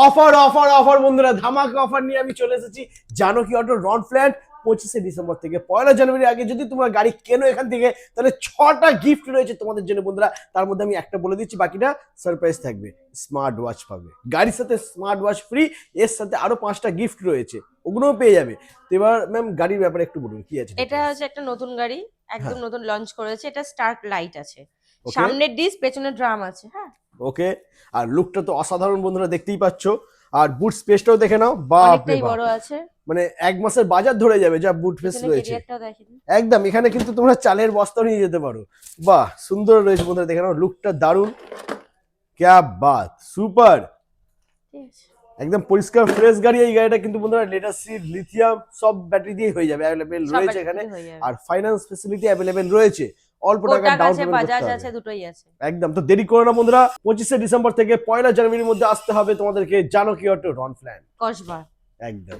Offer offer offer বন্ধুরা, ধামাকা offer নিয়ে আমি চলে এসেছি জানকী অটো রনফ্ল্যাট। 25শে ডিসেম্বর থেকে 1লা জানুয়ারি আগে যদি তোমরা গাড়ি কেনো এখান থেকে, তাহলে 6টা গিফট রয়েছে তোমাদের জন্য বন্ধুরা। তার মধ্যে আমি একটা বলে দিচ্ছি, বাকিটা সারপ্রাইজ থাকবে। স্মার্ট ওয়াচ পাবে গাড়ির সাথে, স্মার্ট ওয়াচ ফ্রি, এর সাথে আরো 5টা গিফট রয়েছে, ওগুলোও পেয়ে যাবে। তো এবার ম্যাম গাড়ির ব্যাপারে একটু বলুন কি আছে। এটা হচ্ছে একটা নতুন গাড়ি, একদম হ্যাঁ, নতুন লঞ্চ করেছে। এটা স্টার্ট লাইট আছে, ওকে সামনের ডিস্ক, পেছনে ড্রাম আছে। হ্যাঁ, ওকে। আর লুকটা তো অসাধারণ বন্ধুরা, দেখতেই পাচ্ছ। আর বুট স্পেসটাও দেখে নাও, বাপ রে অনেকটাই বাপ, বড় আছে। মানে 1 মাসের বাজার ধরে যাবে যা বুট স্পেস পেছনে রয়েছে। ক্যারিয়ারটাও দেখেন। একদম, এখানে কিন্তু তোমরা চালের বস্তা নিয়ে যেতে পারো। বাহ, সুন্দর রয়েছে বন্ধুরা, দেখে নাও লুকটা দারুণ। ক্যা বাত, সুপার। ঠিক আছে, একদম পরিষ্কার ফ্রেশ গাড়ি এই গাড়িটা কিন্তু বন্ধুরা। লেটার সিট, লিথিয়াম সব ব্যাটারি দিয়ে হয়ে যাবে, অ্যাভেলেবেল সব রয়েছে ব্যাটারি এখানে। দিয়ে হয়ে যাবে। আর ফাইন্যান্স ফ্যাসিলিটি অ্যাভেলেবেল রয়েছে, অল্প টাকা কোটাক ডাউন আছে, পেমেন্ট করতে বাজাজ হবে। আছে, দুটোই আছে। একদম, তো দেরি করো না বন্ধুরা, 25শে ডিসেম্বর থেকে 1লা জানুয়ারির মধ্যে আসতে হবে তোমাদেরকে জানকী অটো রনফ্ল্যাট। কসবা। একদম।